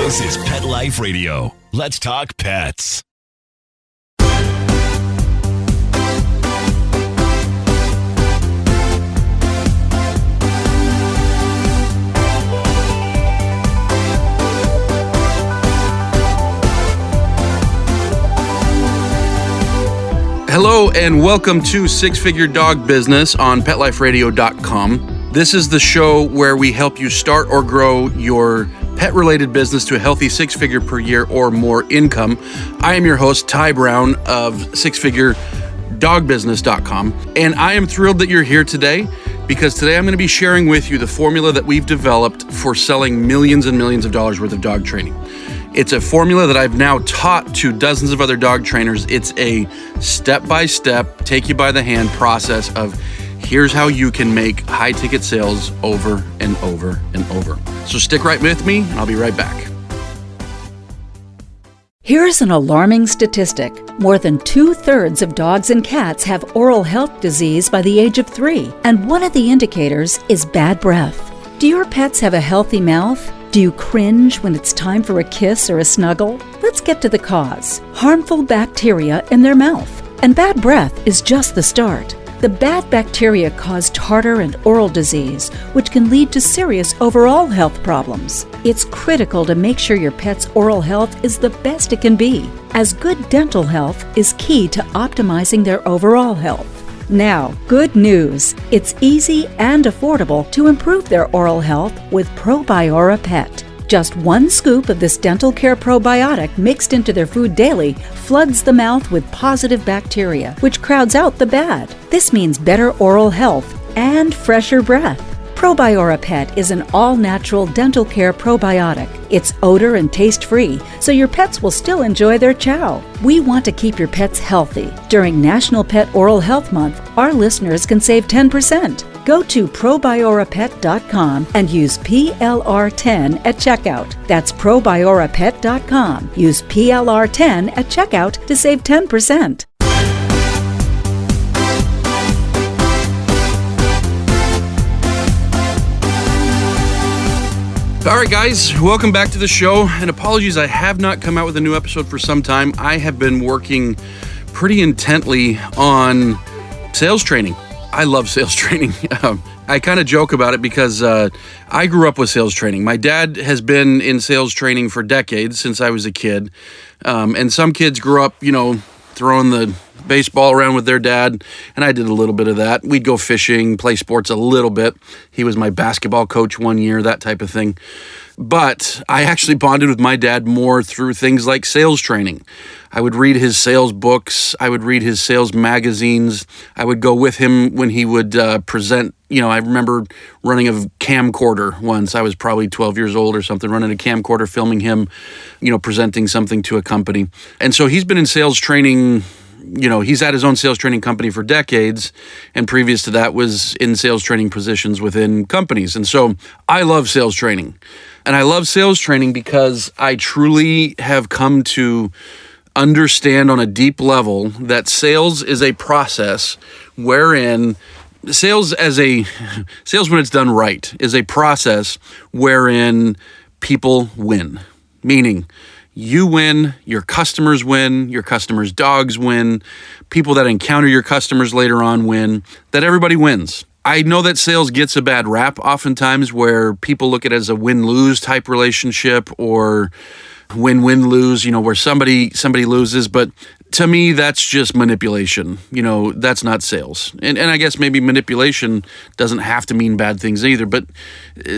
This is Pet Life Radio. Let's talk pets. Hello and welcome to Six Figure Dog Business on PetLifeRadio.com. This is the show where we help you start or grow your pet-related business to a healthy six-figure per year or more income. I am your host, Ty Brown of SixFigureDogBusiness.com, and I am thrilled that you're here today because today I'm going to be sharing with you the formula that we've developed for selling millions and millions of dollars worth of dog training. It's a formula that I've now taught to dozens of other dog trainers. It's a step-by-step, take-you-by-the-hand process of here's how you can make high-ticket sales over and over and over. So stick right with me, and I'll be right back. Here's an alarming statistic. More than 2/3 of dogs and cats have oral health disease by the age of 3, and one of the indicators is bad breath. Do your pets have a healthy mouth? Do you cringe when it's time for a kiss or a snuggle? Let's get to the cause. Harmful bacteria in their mouth. And bad breath is just the start. The bad bacteria cause tartar and oral disease, which can lead to serious overall health problems. It's critical to make sure your pet's oral health is the best it can be, as good dental health is key to optimizing their overall health. Now, good news. It's easy and affordable to improve their oral health with ProBiora Pet. Just one scoop of this dental care probiotic mixed into their food daily floods the mouth with positive bacteria, which crowds out the bad. This means better oral health and fresher breath. ProBiora Pet is an all-natural dental care probiotic. It's odor and taste-free, so your pets will still enjoy their chow. We want to keep your pets healthy. During National Pet Oral Health Month, our listeners can save 10%. Go to ProBioraPet.com and use PLR10 at checkout. That's ProBioraPet.com. Use PLR10 at checkout to save 10%. All right, guys, welcome back to the show. And apologies, I have not come out with a new episode for some time. I have been working pretty intently on sales training. I love sales training. I kind of joke about it because I grew up with sales training. My dad has been in sales training for decades since I was a kid. And some kids grew up, throwing the baseball around with their dad, and I did a little bit of that. We'd go fishing, play sports a little bit. He was my basketball coach one year, that type of thing. But I actually bonded with my dad more through things like sales training. I would read his sales books. I would read his sales magazines. I would go with him when he would present. I remember running a camcorder once. I was probably 12 years old or something, running a camcorder, filming him, presenting something to a company. And so he's been in sales training. He's had his own sales training company for decades, and previous to that was in sales training positions within companies. And so I love sales training. And I love sales training because I truly have come to understand on a deep level that sales is a process wherein sales when it's done right is a process wherein people win. Meaning, you win, your customers win, your customers' dogs win, people that encounter your customers later on win, that everybody wins. I know that sales gets a bad rap oftentimes where people look at it as a win-lose type relationship or win-win-lose, where somebody loses, but to me, that's just manipulation. That's not sales. And I guess maybe manipulation doesn't have to mean bad things either, but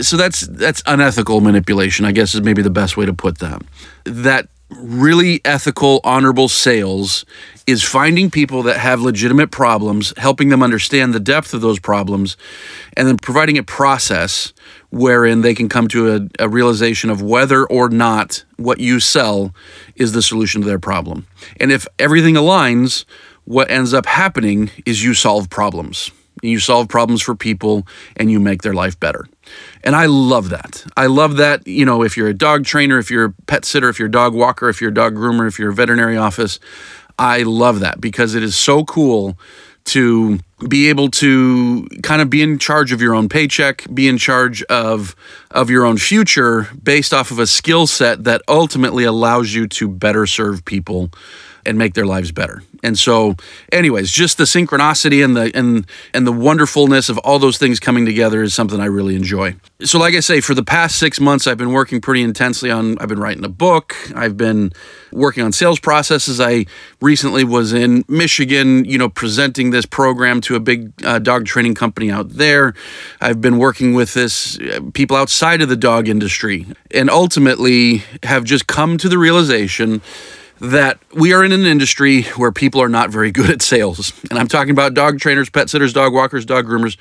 so that's unethical manipulation, I guess is maybe the best way to put that. That really ethical, honorable sales is finding people that have legitimate problems, helping them understand the depth of those problems, and then providing a process wherein they can come to a realization of whether or not what you sell is the solution to their problem. And if everything aligns, what ends up happening is you solve problems. You solve problems for people and you make their life better. And I love that. I love that, if you're a dog trainer, if you're a pet sitter, if you're a dog walker, if you're a dog groomer, if you're a veterinary office, I love that because it is so cool to be able to kind of be in charge of your own paycheck, be in charge of your own future based off of a skill set that ultimately allows you to better serve people and make their lives better. And so, anyways, just the synchronicity and the wonderfulness of all those things coming together is something I really enjoy. So like I say, for the past 6 months, I've been working pretty intensely I've been writing a book. I've been working on sales processes. I recently was in Michigan, presenting this program to a big dog training company out there. I've been working with people outside of the dog industry, and ultimately have just come to the realization that we are in an industry where people are not very good at sales. And I'm talking about dog trainers, pet sitters, dog walkers, dog groomers,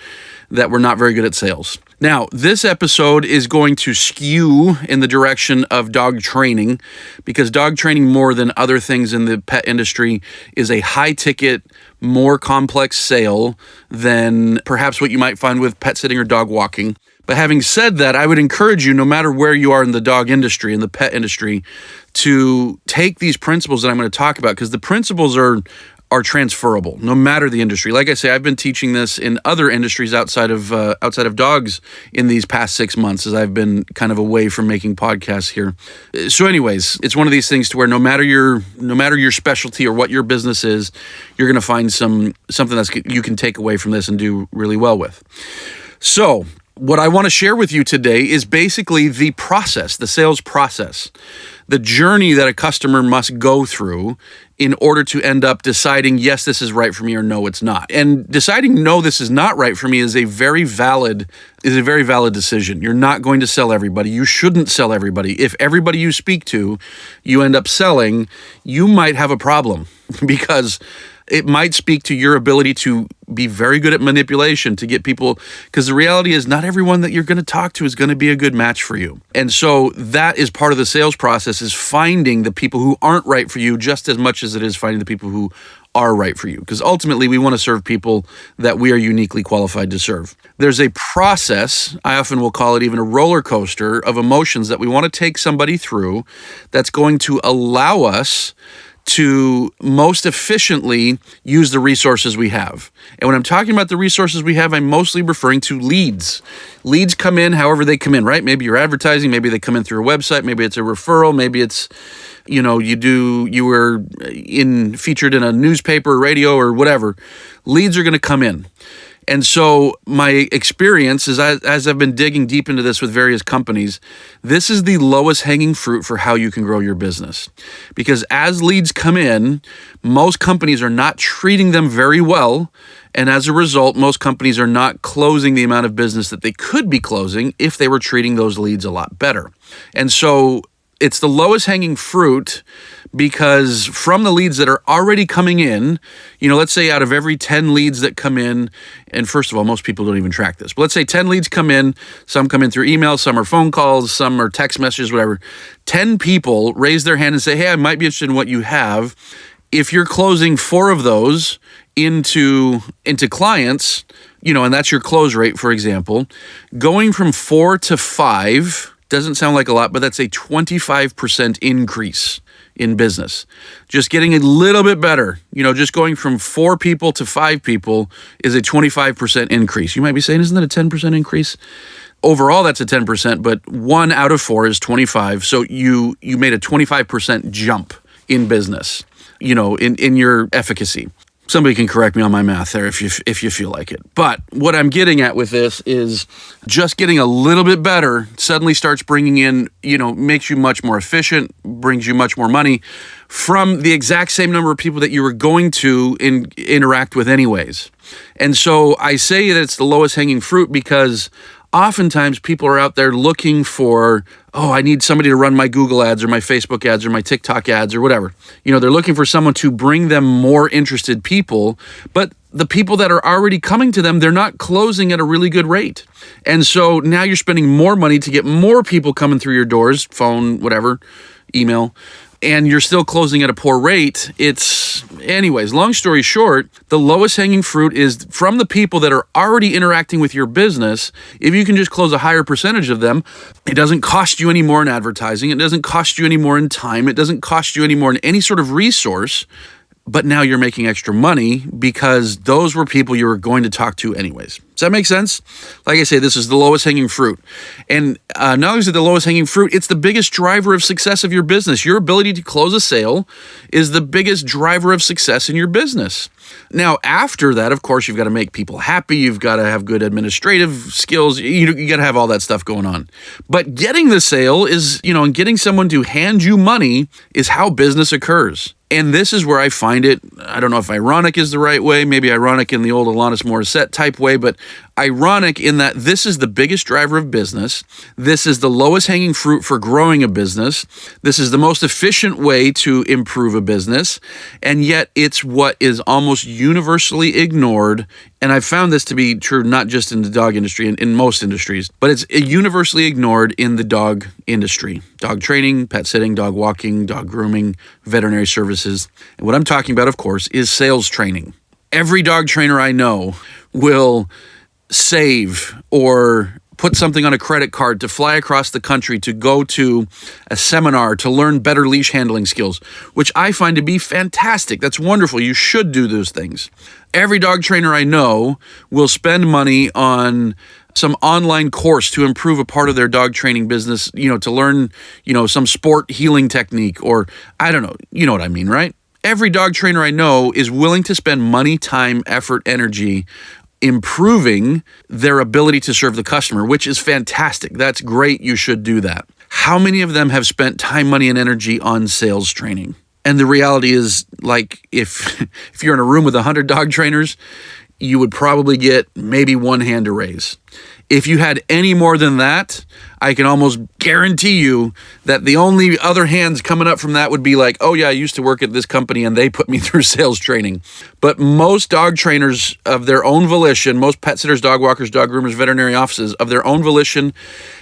that we're not very good at sales. Now, this episode is going to skew in the direction of dog training, because dog training, more than other things in the pet industry, is a high-ticket, more complex sale than perhaps what you might find with pet sitting or dog walking. But having said that, I would encourage you, no matter where you are in the dog industry, in the pet industry, to take these principles that I'm going to talk about, because the principles are transferable no matter the industry. Like I say, I've been teaching this in other industries outside of dogs in these past 6 months, as I've been kind of away from making podcasts here. So anyways, it's one of these things to where no matter your specialty or what your business is, you're going to find something that you can take away from this and do really well with. So what I want to share with you today is basically the process, the sales process, the journey that a customer must go through in order to end up deciding, yes, this is right for me, or no, it's not. And deciding, no, this is not right for me is a very valid decision. You're not going to sell everybody. You shouldn't sell everybody. If everybody you speak to, you end up selling, you might have a problem, because it might speak to your ability to be very good at manipulation to get people, because the reality is not everyone that you're going to talk to is going to be a good match for you. And so that is part of the sales process, is finding the people who aren't right for you just as much as it is finding the people who are right for you. Because ultimately we want to serve people that we are uniquely qualified to serve. There's a process, I often will call it even a roller coaster of emotions, that we want to take somebody through that's going to allow us to most efficiently use the resources we have. And when I'm talking about the resources we have, I'm mostly referring to leads. Leads come in however they come in, right? Maybe you're advertising, maybe they come in through a website, maybe it's a referral, maybe it's, you were featured in a newspaper, radio, or whatever. Leads are going to come in. And so my experience is, as I've been digging deep into this with various companies, this is the lowest hanging fruit for how you can grow your business. Because as leads come in, most companies are not treating them very well. And as a result, most companies are not closing the amount of business that they could be closing if they were treating those leads a lot better. And so it's the lowest hanging fruit, because from the leads that are already coming in, let's say out of every 10 leads that come in, and first of all, most people don't even track this, but let's say 10 leads come in, some come in through email, some are phone calls, some are text messages, whatever. 10 people raise their hand and say, hey, I might be interested in what you have. If you're closing 4 of those into clients, and that's your close rate, for example, going from 4 to 5 doesn't sound like a lot, but that's a 25% increase in business. Just getting a little bit better, just going from 4 people to 5 people is a 25% increase. You might be saying, isn't that a 10% increase? Overall, that's a 10%, but 1 out of 4 is 25. So you made a 25% jump in business, in your efficacy. Somebody can correct me on my math there if you feel like it. But what I'm getting at with this is just getting a little bit better suddenly starts bringing in, makes you much more efficient, brings you much more money from the exact same number of people that you were going to interact with anyways. And so I say that it's the lowest hanging fruit because oftentimes people are out there looking for, I need somebody to run my Google ads or my Facebook ads or my TikTok ads or whatever. They're looking for someone to bring them more interested people, but the people that are already coming to them, they're not closing at a really good rate. And so now you're spending more money to get more people coming through your doors, phone, whatever, email, and you're still closing at a poor rate. Anyways, long story short, the lowest hanging fruit is from the people that are already interacting with your business. If you can just close a higher percentage of them, it doesn't cost you any more in advertising. It doesn't cost you any more in time. It doesn't cost you any more in any sort of resource. but now you're making extra money because those were people you were going to talk to anyways. Does that make sense? Like I say, this is the lowest hanging fruit. And not only is it the lowest hanging fruit, it's the biggest driver of success of your business. Your ability to close a sale is the biggest driver of success in your business. Now, after that, of course, you've got to make people happy. You've got to have good administrative skills. You got to have all that stuff going on. But getting the sale is, and getting someone to hand you money is how business occurs. And this is where I find it, I don't know if ironic is the right way, maybe ironic in the old Alanis Morissette type way, but ironic in that this is the biggest driver of business. This is the lowest hanging fruit for growing a business. This is the most efficient way to improve a business. And yet it's what is almost universally ignored. And I've found this to be true not just in the dog industry, in most industries, but it's universally ignored in the dog industry. Dog training, pet sitting, dog walking, dog grooming, veterinary services. And what I'm talking about, of course, is sales training. Every dog trainer I know will save or put something on a credit card to fly across the country to go to a seminar to learn better leash handling skills, which I find to be fantastic. That's wonderful. You should do those things. Every dog trainer I know will spend money on some online course to improve a part of their dog training business, to learn, some sport healing technique, or I don't know, you know what I mean, right? Every dog trainer I know is willing to spend money, time, effort, energy improving their ability to serve the customer, which is fantastic. That's great. You should do that. How many of them have spent time, money, and energy on sales training? And the reality is, like, if you're in a room with 100 dog trainers, you would probably get maybe one hand to raise. If you had any more than that, I can almost guarantee you that the only other hands coming up from that would be like, oh yeah, I used to work at this company and they put me through sales training. But most dog trainers of their own volition, most pet sitters, dog walkers, dog groomers, veterinary offices of their own volition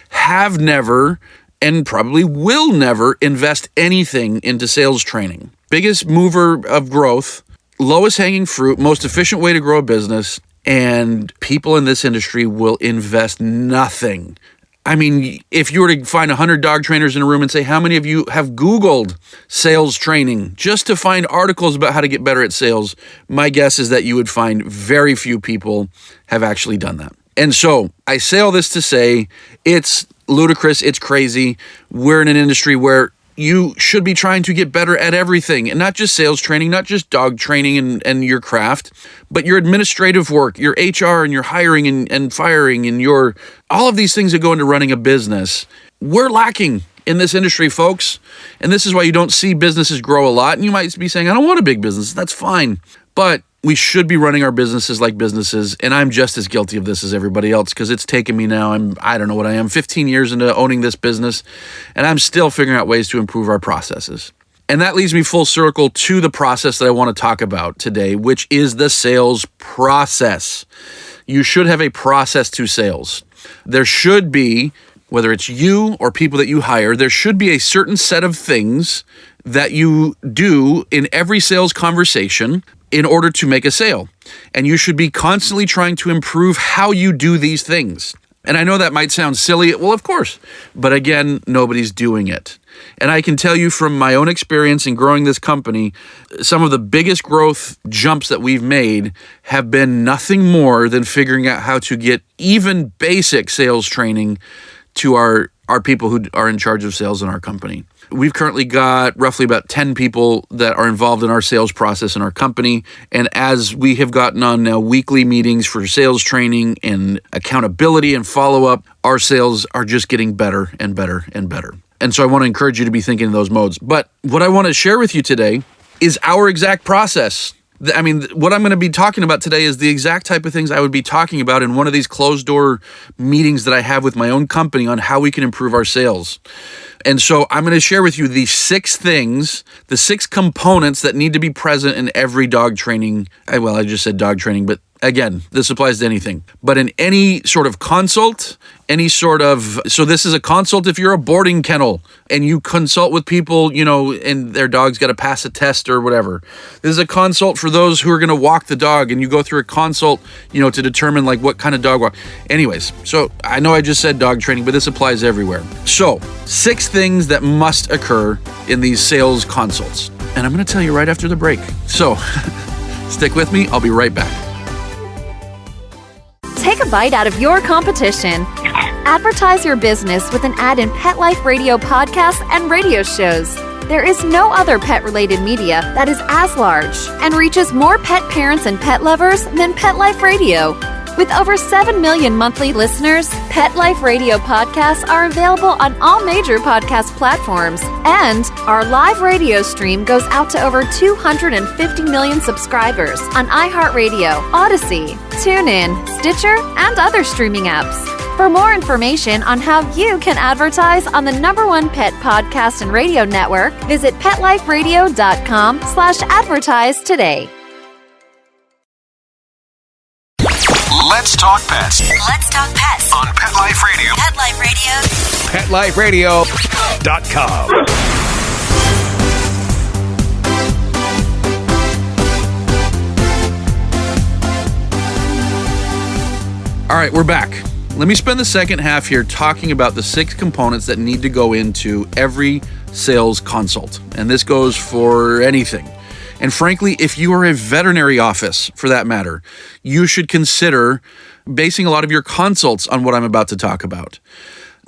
have never and probably will never invest anything into sales training. Biggest mover of growth, lowest hanging fruit, most efficient way to grow a business, and people in this industry will invest nothing. I mean, if you were to find 100 dog trainers in a room and say, how many of you have Googled sales training just to find articles about how to get better at sales? My guess is that you would find very few people have actually done that. And so I say all this to say it's ludicrous, it's crazy. We're in an industry where you should be trying to get better at everything, and not just sales training, not just dog training and your craft, but your administrative work, your HR and your hiring and firing and your all of these things that go into running a business. We're lacking in this industry, folks. And this is why you don't see businesses grow a lot. And you might be saying, I don't want a big business. That's fine. But we should be running our businesses like businesses, and I'm just as guilty of this as everybody else because it's taken me now, I don't know what I am, 15 years into owning this business, and I'm still figuring out ways to improve our processes. And that leads me full circle to the process that I want to talk about today, which is the sales process. You should have a process to sales. There should be, whether it's you or people that you hire, there should be a certain set of things that you do in every sales conversation in order to make a sale. And you should be constantly trying to improve how you do these things. And I know that might sound silly. Well, of course. But again, nobody's doing it. And I can tell you from my own experience in growing this company, some of the biggest growth jumps that we've made have been nothing more than figuring out how to get even basic sales training to our people who are in charge of sales in our company. We've currently got roughly about 10 people that are involved in our sales process in our company. And as we have gotten on now weekly meetings for sales training and accountability and follow-up, our sales are just getting better and better and better. And so I want to encourage you to be thinking in those modes. But what I want to share with you today is our exact process. I mean, what I'm going to be talking about today is the exact type of things I would be talking about in one of these closed door meetings that I have with my own company on how we can improve our sales. And so I'm going to share with you the 6 things, the 6 components that need to be present in every dog training. Well, I just said dog training, but again, this applies to anything. But in any sort of consult, so this is a consult if you're a boarding kennel and you consult with people, and their dog's got to pass a test or whatever. This is a consult for those who are going to walk the dog, and you go through a consult, to determine like what kind of dog walk. Anyways, so I know I just said dog training, but this applies everywhere. So 6 things that must occur in these sales consults. and I'm going to tell you right after the break. So stick with me. I'll be right back. Take a bite out of your competition. Advertise your business with an ad in Pet Life Radio podcasts and radio shows. There is no other pet-related media that is as large and reaches more pet parents and pet lovers than Pet Life Radio. With over 7 million monthly listeners, Pet Life Radio podcasts are available on all major podcast platforms, and our live radio stream goes out to over 250 million subscribers on iHeartRadio, Odyssey, TuneIn, Stitcher, and other streaming apps. For more information on how you can advertise on the #1 pet podcast and radio network, visit PetLifeRadio.com/advertise today. Let's talk pets Let's talk pets on Pet Life Radio. Pet Life Radio. PetLifeRadio.com. All right, we're back. Let me spend the second half here talking about the 6 components that need to go into every sales consult. And this goes for anything. And frankly, if you are a veterinary office, for that matter, you should consider basing a lot of your consults on what I'm about to talk about.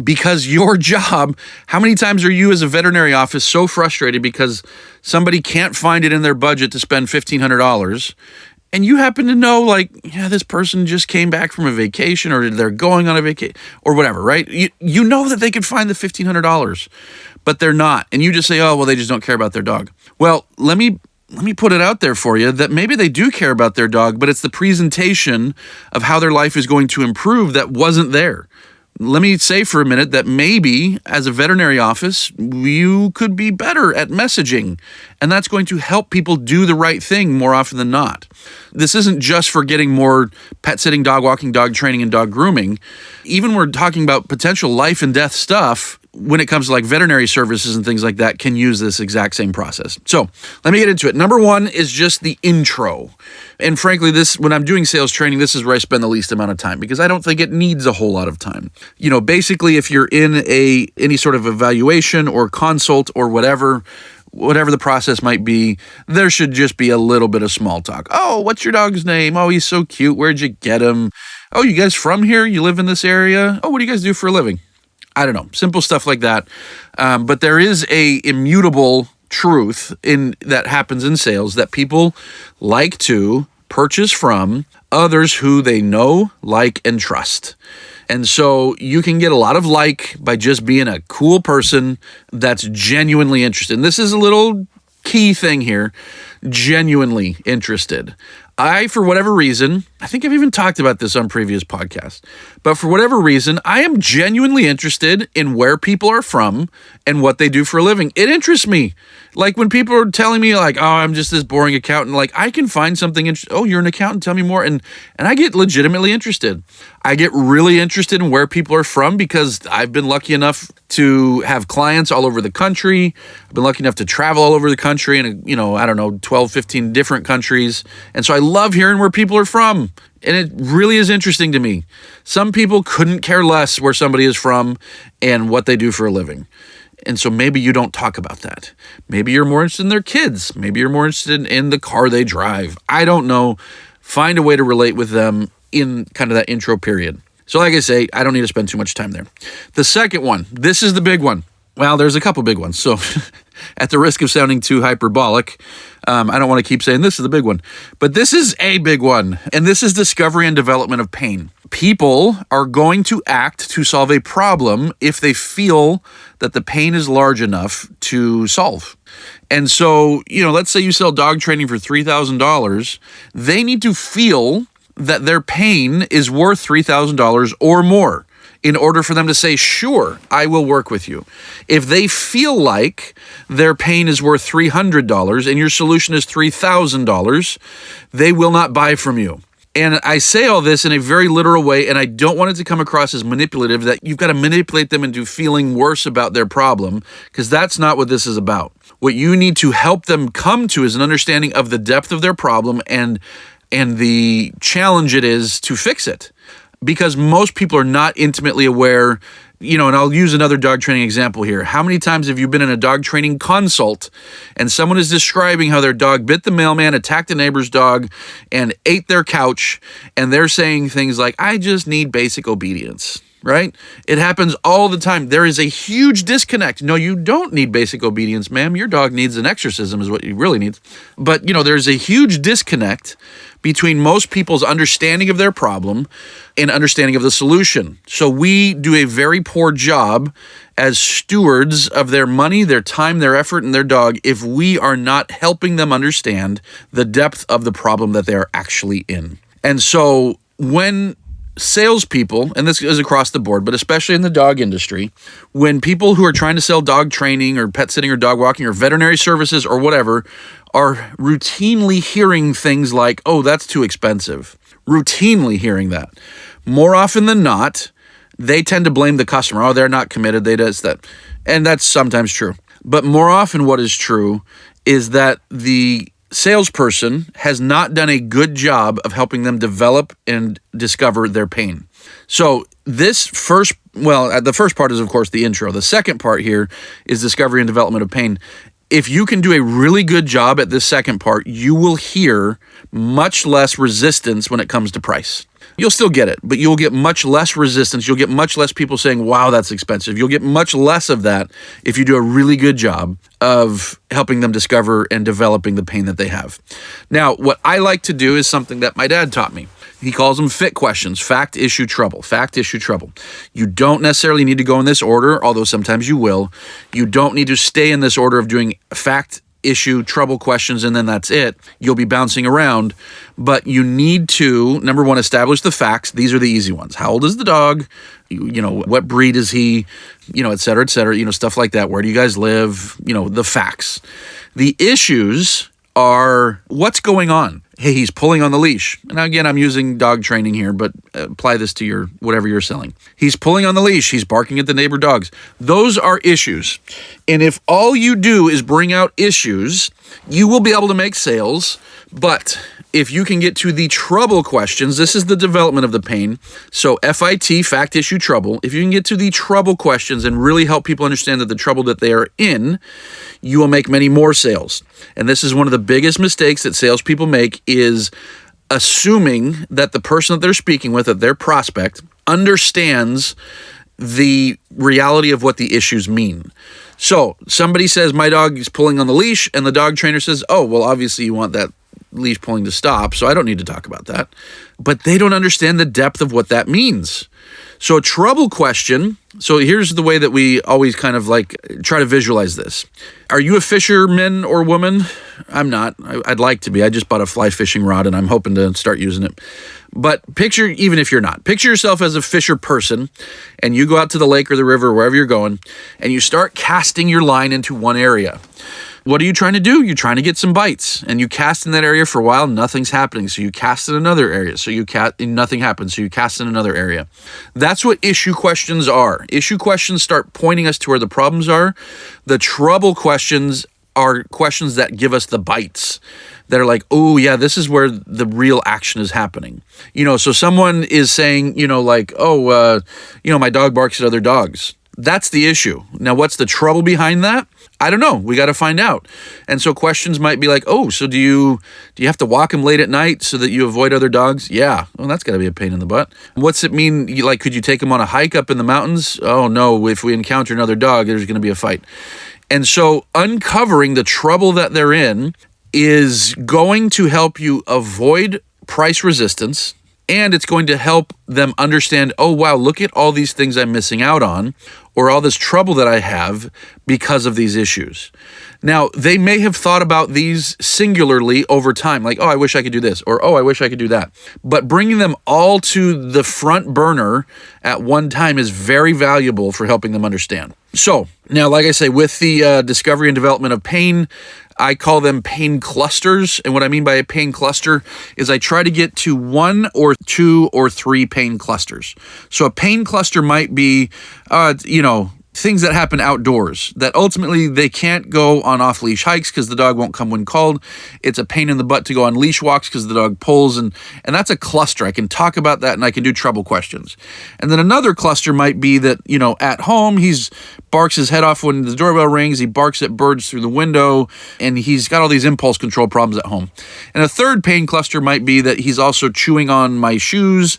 Because your job, how many times are you as a veterinary office so frustrated because somebody can't find it in their budget to spend $1,500, and you happen to know, like, yeah, this person just came back from a vacation, or they're going on a vacation, or whatever, right? You know that they could find the $1,500, but they're not. And you just say, oh, well, they just don't care about their dog. Well, let me put it out there for you that maybe they do care about their dog, but it's the presentation of how their life is going to improve that wasn't there. Let me say for a minute that maybe as a veterinary office, you could be better at messaging, and that's going to help people do the right thing more often than not. This isn't just for getting more pet sitting, dog walking, dog training, and dog grooming. Even we're talking about potential life and death stuff when it comes to like veterinary services and things like that can use this exact same process. So let me get into it. Number 1 is just the intro. And frankly, when I'm doing sales training, this is where I spend the least amount of time because I don't think it needs a whole lot of time. You know, basically, if you're in any sort of evaluation or consult or whatever the process might be, there should just be a little bit of small talk. Oh, what's your dog's name? Oh, he's so cute. Where'd you get him? Oh, you guys from here? You live in this area? Oh, what do you guys do for a living? I don't know, simple stuff like that. But there is a immutable truth that happens in sales that people like to purchase from others who they know, like, and trust. And so you can get a lot of like by just being a cool person that's genuinely interested. And this is a little key thing here, genuinely interested. For whatever reason, I think I've even talked about this on previous podcasts, but for whatever reason, I am genuinely interested in where people are from and what they do for a living. It interests me. Like when people are telling me like, oh, I'm just this boring accountant, like I can find something interesting. Oh, you're an accountant, tell me more. And I get legitimately interested. I get really interested in where people are from because I've been lucky enough to have clients all over the country. I've been lucky enough to travel all over the country in, 12, 15 different countries. And so I love hearing where people are from. And it really is interesting to me. Some people couldn't care less where somebody is from and what they do for a living. And so maybe you don't talk about that. Maybe you're more interested in their kids. Maybe you're more interested in the car they drive. I don't know. Find a way to relate with them in kind of that intro period. So like I say, I don't need to spend too much time there. The second one, this is the big one. Well, there's a couple big ones. So at the risk of sounding too hyperbolic, I don't want to keep saying this is the big one. But this is a big one. And this is discovery and development of pain. People are going to act to solve a problem if they feel that the pain is large enough to solve. And so, let's say you sell dog training for $3,000. They need to feel that their pain is worth $3,000 or more in order for them to say, sure, I will work with you. If they feel like their pain is worth $300 and your solution is $3,000, they will not buy from you. And I say all this in a very literal way, and I don't want it to come across as manipulative, that you've got to manipulate them into feeling worse about their problem, because that's not what this is about. What you need to help them come to is an understanding of the depth of their problem and the challenge it is to fix it. Because most people are not intimately aware And I'll use another dog training example here. How many times have you been in a dog training consult and someone is describing how their dog bit the mailman, attacked a neighbor's dog, and ate their couch, and they're saying things like, I just need basic obedience, right? It happens all the time. There is a huge disconnect. No, you don't need basic obedience, ma'am. Your dog needs an exorcism is what you really need. But, there's a huge disconnect between most people's understanding of their problem and understanding of the solution. So we do a very poor job as stewards of their money, their time, their effort, and their dog if we are not helping them understand the depth of the problem that they are actually in. And so when salespeople, and this is across the board, but especially in the dog industry, when people who are trying to sell dog training or pet sitting or dog walking or veterinary services or whatever are routinely hearing things like, oh, that's too expensive. Routinely hearing that. More often than not, they tend to blame the customer. Oh, they're not committed. They does that. And that's sometimes true. But more often what is true is that the salesperson has not done a good job of helping them develop and discover their pain. So the first part is, of course, the intro. The second part here is discovery and development of pain. If you can do a really good job at this second part, you will hear much less resistance when it comes to price. You'll still get it, but you'll get much less resistance. You'll get much less people saying, wow, that's expensive. You'll get much less of that if you do a really good job of helping them discover and developing the pain that they have. Now, what I like to do is something that my dad taught me. He calls them FIT questions, fact, issue, trouble, fact, issue, trouble. You don't necessarily need to go in this order, although sometimes you will. You don't need to stay in this order of doing fact, issue, trouble questions, and then that's it. You'll be bouncing around, but you need to, number one, establish the facts. These are the easy ones. How old is the dog? What breed is he? Et cetera, stuff like that. Where do you guys live? The facts. The issues are what's going on. Hey, he's pulling on the leash. And again, I'm using dog training here, but apply this to whatever you're selling. He's pulling on the leash. He's barking at the neighbor dogs. Those are issues. And if all you do is bring out issues, you will be able to make sales. But if you can get to the trouble questions, this is the development of the pain. So FIT, fact, issue, trouble. If you can get to the trouble questions and really help people understand that the trouble that they are in, you will make many more sales. And this is one of the biggest mistakes that salespeople make is assuming that the person that they're speaking with, that their prospect, understands the reality of what the issues mean. So somebody says, my dog is pulling on the leash, and the dog trainer says, oh, well, obviously you want that leash pulling to stop, so I don't need to talk about that. But they don't understand the depth of what that means. So a trouble question, so here's the way that we always kind of try to visualize this. Are you a fisherman or woman? I'm not. I'd like to be. I just bought a fly fishing rod and I'm hoping to start using it. But picture, even if you're not, picture yourself as a fisher person and you go out to the lake or the river, wherever you're going, and you start casting your line into one area. What are you trying to do? You're trying to get some bites, and you cast in that area for a while, nothing's happening. So you cast in another area, nothing happens. So you cast in another area. That's what issue questions are. Issue questions start pointing us to where the problems are. The trouble questions are questions that give us the bites that are like, oh yeah, this is where the real action is happening. So someone is saying, my dog barks at other dogs. That's the issue. Now, what's the trouble behind that? I don't know. We got to find out. And so questions might be like, oh, so do you have to walk him late at night so that you avoid other dogs? Yeah. Well, that's got to be a pain in the butt. What's it mean? Could you take him on a hike up in the mountains? Oh no, if we encounter another dog, there's going to be a fight. And so uncovering the trouble that they're in is going to help you avoid price resistance. And it's going to help them understand, oh, wow, look at all these things I'm missing out on, or all this trouble that I have because of these issues. Now, they may have thought about these singularly over time, like, oh, I wish I could do this, or oh, I wish I could do that. But bringing them all to the front burner at one time is very valuable for helping them understand. So now, like I say, with the discovery and development of pain, I call them pain clusters. And what I mean by a pain cluster is I try to get to 1 or 2 or 3 pain clusters. So a pain cluster might be, things that happen outdoors that ultimately they can't go on off-leash hikes because the dog won't come when called. It's a pain in the butt to go on leash walks because the dog pulls, and that's a cluster. I can talk about that and I can do trouble questions. And then another cluster might be that, at home, he's barks his head off when the doorbell rings, he barks at birds through the window, and he's got all these impulse control problems at home. And a third pain cluster might be that he's also chewing on my shoes,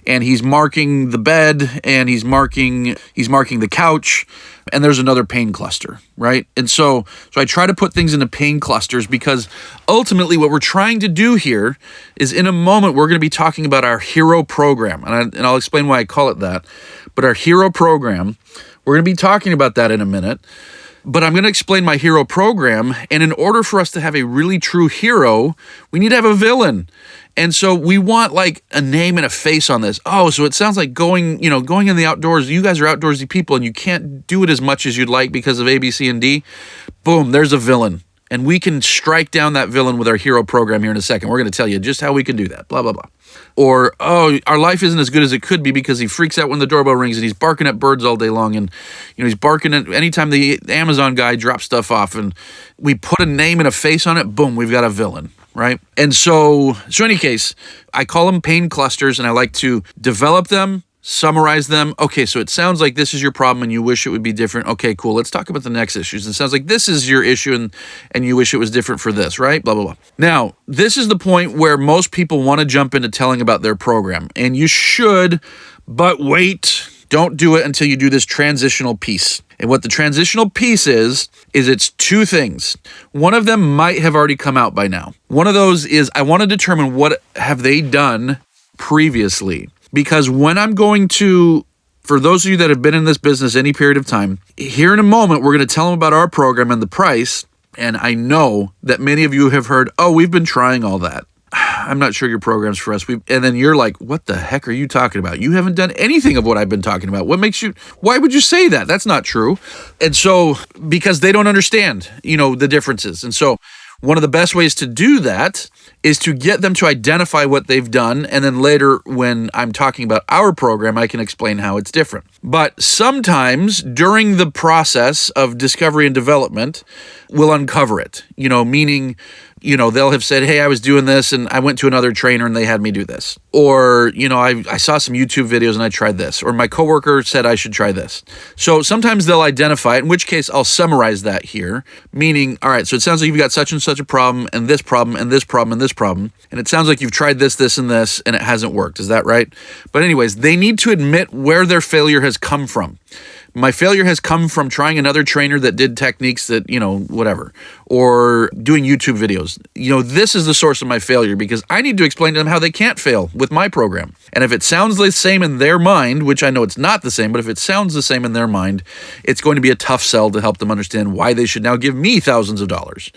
and he's marking the bed, and he's marking the couch, and there's another pain cluster, right? And so I try to put things into pain clusters because ultimately what we're trying to do here is, in a moment, we're going to be talking about our hero program, and I'll explain why I call it that. But our hero program, we're going to be talking about that in a minute, but I'm going to explain my hero program, and in order for us to have a really true hero, we need to have a villain. And so we want like a name and a face on this. Oh, so it sounds like going in the outdoors. You guys are outdoorsy people and you can't do it as much as you'd like because of A, B, C, and D. Boom, there's a villain. And we can strike down that villain with our hero program here in a second. We're going to tell you just how we can do that, blah, blah, blah. Or, oh, our life isn't as good as it could be because he freaks out when the doorbell rings and he's barking at birds all day long. And, he's barking at anytime the Amazon guy drops stuff off, and we put a name and a face on it, boom, we've got a villain, right? And so in any case, I call them pain clusters, and I like to develop them, summarize them. Okay, so it sounds like this is your problem and you wish it would be different. Okay, cool. Let's talk about the next issues. It sounds like this is your issue and you wish it was different for this, right? Blah, blah, blah. Now, this is the point where most people want to jump into telling about their program, and you should, but wait. Don't do it until you do this transitional piece. And what the transitional piece is it's two things. One of them might have already come out by now. One of those is I want to determine what have they done previously. Because when I'm going to, for those of you that have been in this business any period of time, here in a moment, we're going to tell them about our program and the price. And I know that many of you have heard, oh, we've been trying all that. I'm not sure your program's for us. And then you're like, what the heck are you talking about? You haven't done anything of what I've been talking about. Why would you say that? That's not true. And so, because they don't understand, the differences. And so one of the best ways to do that is to get them to identify what they've done, and then later when I'm talking about our program, I can explain how it's different. But sometimes during the process of discovery and development, we'll uncover it, meaning, they'll have said, hey, I was doing this and I went to another trainer and they had me do this. Or, I saw some YouTube videos and I tried this. Or my coworker said I should try this. So sometimes they'll identify it, in which case I'll summarize that here, meaning, all right, so it sounds like you've got such and such a problem and this problem and this problem and this problem. And it sounds like you've tried this, this, and this, and it hasn't worked. Is that right? But anyways, they need to admit where their failure has come from. My failure has come from trying another trainer that did techniques that, whatever, or doing YouTube videos. This is the source of my failure because I need to explain to them how they can't fail with my program. And if it sounds the same in their mind, which I know it's not the same, but if it sounds the same in their mind, it's going to be a tough sell to help them understand why they should now give me thousands of dollars.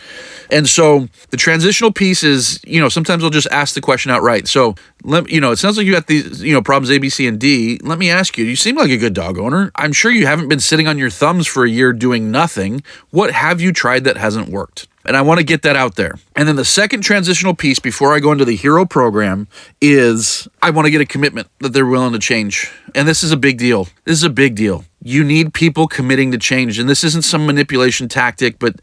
And so the transitional piece is, sometimes I'll just ask the question outright. So, it sounds like you got these, problems A, B, C, and D. Let me ask you, you seem like a good dog owner. I'm sure you haven't been sitting on your thumbs for a year doing nothing. What have you tried that hasn't worked? And I want to get that out there. And then the second transitional piece before I go into the hero program is I want to get a commitment that they're willing to change. And this is a big deal. This is a big deal. You need people committing to change. And this isn't some manipulation tactic, but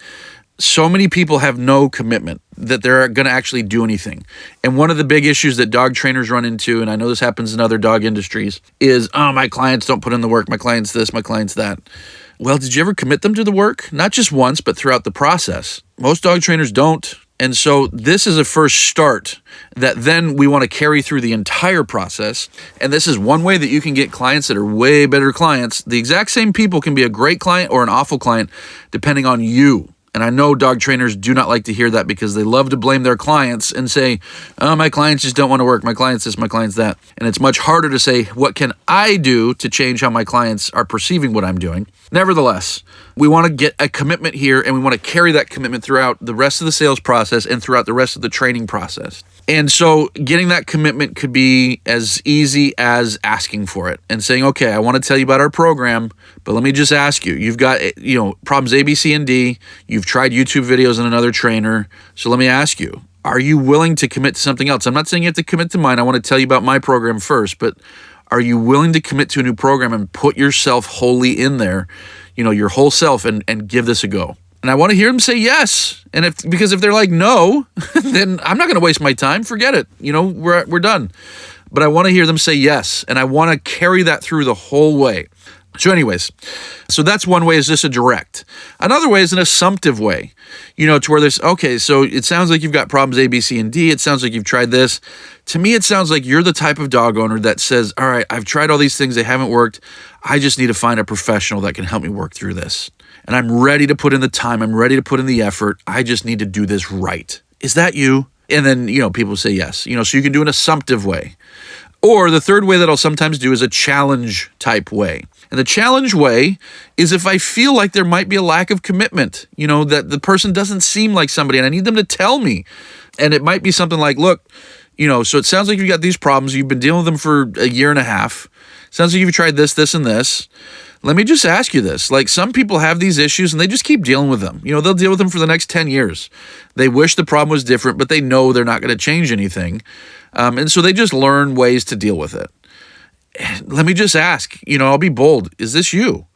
so many people have no commitment that they're going to actually do anything. And one of the big issues that dog trainers run into, and I know this happens in other dog industries, is, oh, my clients don't put in the work. My client's this, my client's that. Well, did you ever commit them to the work? Not just once, but throughout the process. Most dog trainers don't. And so this is a first start that then we want to carry through the entire process. And this is one way that you can get clients that are way better clients. The exact same people can be a great client or an awful client, depending on you. And I know dog trainers do not like to hear that because they love to blame their clients and say, oh, my clients just don't want to work. My client's this, my client's that. And it's much harder to say, what can I do to change how my clients are perceiving what I'm doing? Nevertheless, we want to get a commitment here, and we want to carry that commitment throughout the rest of the sales process and throughout the rest of the training process. And so getting that commitment could be as easy as asking for it and saying, okay, I want to tell you about our program, but let me just ask you. You've got, problems A, B, C, and D. You've tried YouTube videos and another trainer. So let me ask you, are you willing to commit to something else? I'm not saying you have to commit to mine. I want to tell you about my program first, but are you willing to commit to a new program and put yourself wholly in there? your whole self and give this a go. And I want to hear them say yes. And because if they're like, no, then I'm not going to waste my time. Forget it. We're done. But I want to hear them say yes. And I want to carry that through the whole way. So anyways, so that's one way, is just a direct. Another way is an assumptive way, to where there's, okay, so it sounds like you've got problems A, B, C, and D. It sounds like you've tried this. To me, it sounds like you're the type of dog owner that says, all right, I've tried all these things. They haven't worked. I just need to find a professional that can help me work through this. And I'm ready to put in the time. I'm ready to put in the effort. I just need to do this right. Is that you? And then, people say yes. So you can do an assumptive way. Or the third way that I'll sometimes do is a challenge type way. And the challenge way is if I feel like there might be a lack of commitment, that the person doesn't seem like somebody and I need them to tell me. And it might be something like, look, so it sounds like you've got these problems. You've been dealing with them for a year and a half. Sounds like you've tried this, this, and this. Let me just ask you this. Like, some people have these issues and they just keep dealing with them. They'll deal with them for the next 10 years. They wish the problem was different, but they know they're not going to change anything. And so they just learn ways to deal with it. Let me just ask, I'll be bold. Is this you?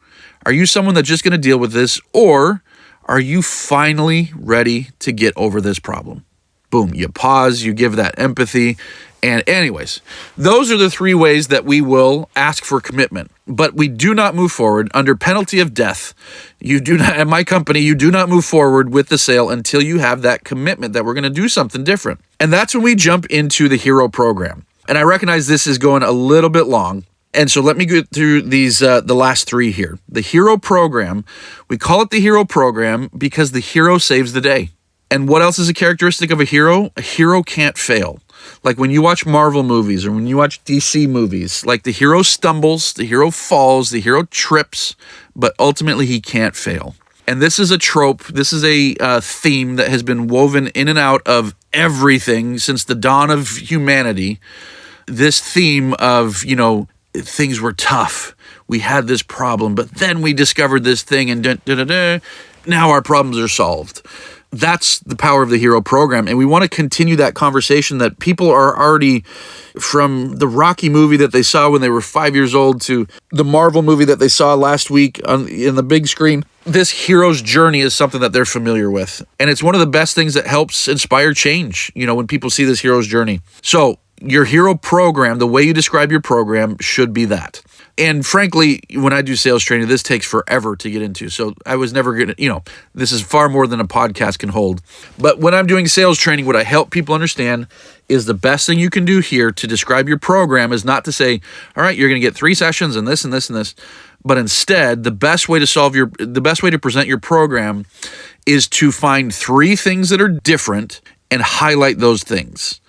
Are you someone that's just going to deal with this? Or are you finally ready to get over this problem? Boom, you pause, you give that empathy. And anyways, those are the three ways that we will ask for commitment. But we do not move forward under penalty of death. You do not, at my company, you do not move forward with the sale until you have that commitment that we're going to do something different. And that's when we jump into the Hero program. And I recognize this is going a little bit long. And so let me go through these, the last three here. The Hero program, we call it the Hero program because the hero saves the day. And what else is a characteristic of a hero? A hero can't fail. Like when you watch Marvel movies or when you watch DC movies, like the hero stumbles, the hero falls, the hero trips, but ultimately he can't fail. And this is a trope. This is a theme that has been woven in and out of everything since the dawn of humanity. This theme of, things were tough. We had this problem, but then we discovered this thing and now our problems are solved. That's the power of the Hero program. And we want to continue that conversation that people are already, from the Rocky movie that they saw when they were 5 years old to the Marvel movie that they saw last week in the big screen. This hero's journey is something that they're familiar with. And it's one of the best things that helps inspire change, when people see this hero's journey. So your Hero program, the way you describe your program should be that. And frankly, when I do sales training, this takes forever to get into. So I was never going to, this is far more than a podcast can hold. But when I'm doing sales training, what I help people understand is the best thing you can do here to describe your program is not to say, all right, you're going to get 3 sessions and this and this and this. But instead, the best way to present your program is to find 3 things that are different and highlight those things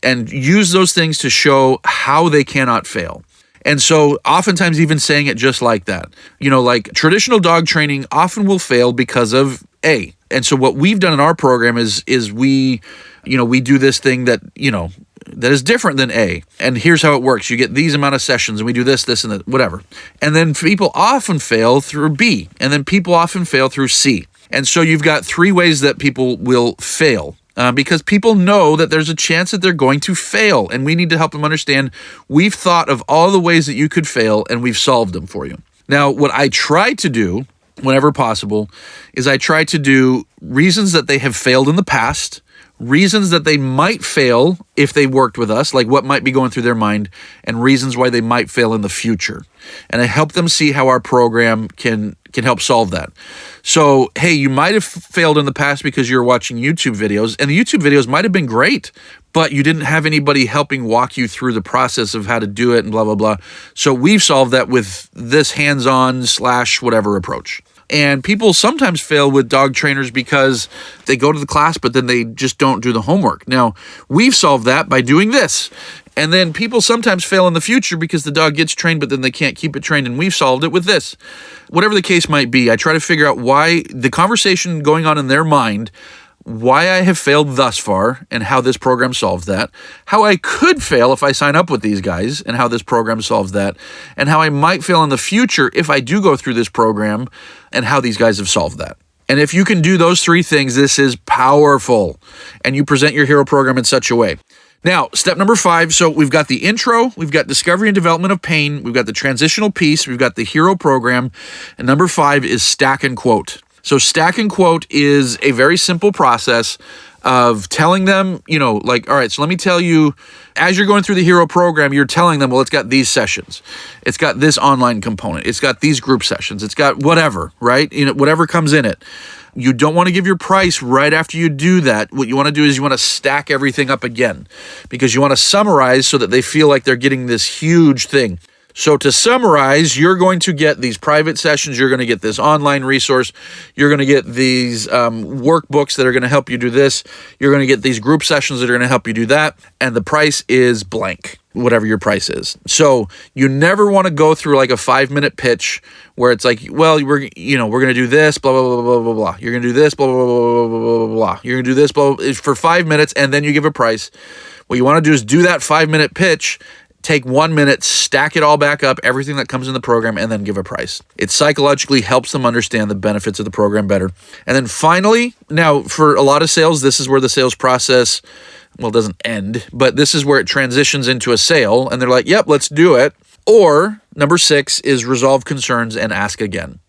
and use those things to show how they cannot fail. And so oftentimes even saying it just like that, like traditional dog training often will fail because of A. And so what we've done in our program is we do this thing that, that is different than A. And here's how it works. You get these amount of sessions and we do this, and that, whatever. And then people often fail through B. And then people often fail through C. And so you've got 3 ways that people will fail. Because people know that there's a chance that they're going to fail, and we need to help them understand we've thought of all the ways that you could fail, and we've solved them for you. Now, what I try to do, whenever possible, is I try to do reasons that they have failed in the past, reasons that they might fail if they worked with us, like what might be going through their mind, and reasons why they might fail in the future. And I help them see how our program can help solve that. So, hey, you might have failed in the past because you're watching YouTube videos, and the YouTube videos might have been great, but you didn't have anybody helping walk you through the process of how to do it and blah, blah, blah. So we've solved that with this hands-on / whatever approach. And people sometimes fail with dog trainers because they go to the class, but then they just don't do the homework. Now, we've solved that by doing this. And then people sometimes fail in the future because the dog gets trained, but then they can't keep it trained. And we've solved it with this. Whatever the case might be, I try to figure out why the conversation going on in their mind, why I have failed thus far and how this program solves that, how I could fail if I sign up with these guys and how this program solves that, and how I might fail in the future if I do go through this program and how these guys have solved that. And if you can do those 3 things, this is powerful. And you present your Hero program in such a way. Now, step number 5, so we've got the intro, we've got discovery and development of pain, we've got the transitional piece, we've got the hero program, and number 5 is stack and quote. So stack and quote is a very simple process of telling them, all right, so let me tell you, as you're going through the hero program, you're telling them, well, it's got these sessions. It's got this online component. It's got these group sessions. It's got whatever, right? Whatever comes in it. You don't want to give your price right after you do that. What you want to do is you want to stack everything up again because you want to summarize so that they feel like they're getting this huge thing. So to summarize, you're going to get these private sessions, you're going to get this online resource, you're going to get these workbooks that are going to help you do this, you're going to get these group sessions that are going to help you do that, and the price is blank, whatever your price is. So you never want to go through like a 5-minute pitch where it's like, well, we're going to do this, blah, blah, blah, blah, blah, blah. You're going to do this, blah, blah, blah, blah, blah, blah, blah. You're going to do this, blah, blah, for 5 minutes, and then you give a price. What you want to do is do that 5-minute pitch, take 1 minute, stack it all back up, everything that comes in the program, and then give a price. It psychologically helps them understand the benefits of the program better. And then finally, now for a lot of sales, this is where the sales process, doesn't end, but this is where it transitions into a sale, and they're like, yep, let's do it. Or number 6 is resolve concerns and ask again.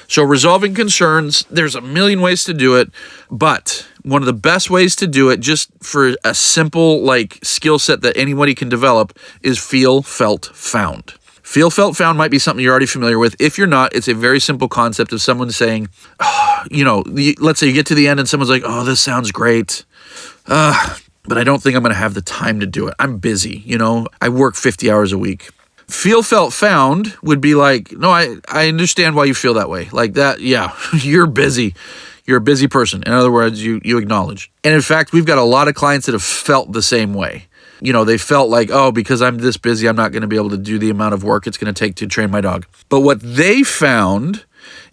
So resolving concerns, there's a million ways to do it, but one of the best ways to do it, just for a simple skill set that anybody can develop, is feel, felt, found. Feel, felt, found might be something you're already familiar with. If you're not, it's a very simple concept of someone saying, let's say you get to the end and someone's like, oh, this sounds great. But I don't think I'm going to have the time to do it. I'm busy, I work 50 hours a week. Feel, felt, found would be like, no, I understand why you feel that way. Like that, yeah, you're busy. You're a busy person. In other words, you acknowledge. And in fact, we've got a lot of clients that have felt the same way. They felt like, oh, because I'm this busy, I'm not going to be able to do the amount of work it's going to take to train my dog. But what they found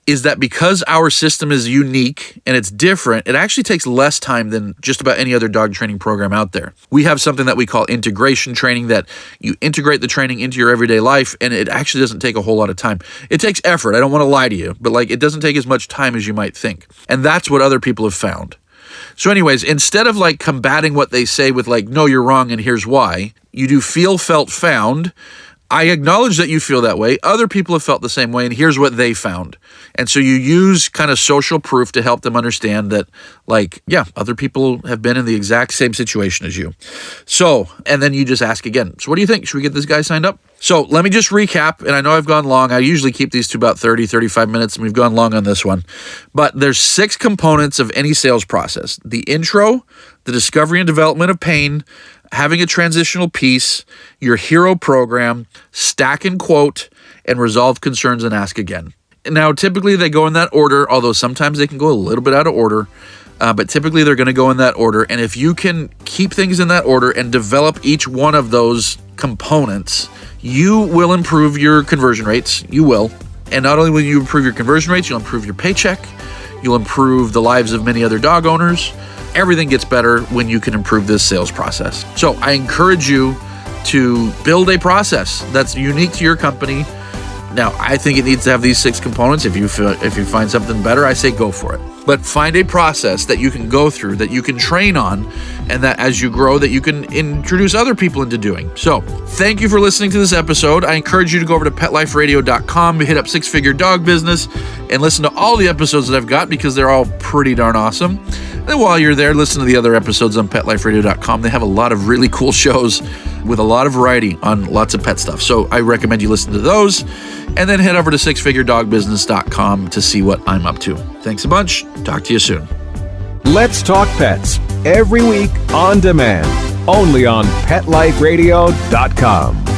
is that because our system is unique and it's different, it actually takes less time than just about any other dog training program out there. We have something that we call integration training, that you integrate the training into your everyday life, and it actually doesn't take a whole lot of time. It takes effort. I don't want to lie to you, but it doesn't take as much time as you might think. And that's what other people have found. So anyways, instead of combating what they say with no, you're wrong and here's why, you do feel, felt, found. I acknowledge that you feel that way. Other people have felt the same way, and here's what they found. And so you use kind of social proof to help them understand that, other people have been in the exact same situation as you. So, and then you just ask again. So what do you think? Should we get this guy signed up? So let me just recap, and I know I've gone long. I usually keep these to about 30, 35 minutes, and we've gone long on this one. But there's 6 components of any sales process: the intro, the discovery and development of pain, having a transitional piece, your hero program, stack and quote, and resolve concerns and ask again. Now, typically they go in that order, although sometimes they can go a little bit out of order, but typically they're going to go in that order. And if you can keep things in that order and develop each one of those components, you will improve your conversion rates. You will. And not only will you improve your conversion rates, you'll improve your paycheck, you'll improve the lives of many other dog owners. Everything gets better when you can improve this sales process. So I encourage you to build a process that's unique to your company. Now, I think it needs to have these 6 components. If you find something better, I say go for it. But find a process that you can go through, that you can train on, and that as you grow, that you can introduce other people into doing. So thank you for listening to this episode. I encourage you to go over to PetLifeRadio.com, hit up Six Figure Dog Business, and listen to all the episodes that I've got, because they're all pretty darn awesome. And while you're there, listen to the other episodes on PetLifeRadio.com. They have a lot of really cool shows with a lot of variety on lots of pet stuff. So I recommend you listen to those. And then head over to SixFigureDogBusiness.com to see what I'm up to. Thanks a bunch. Talk to you soon. Let's Talk Pets, every week on demand, only on PetLifeRadio.com.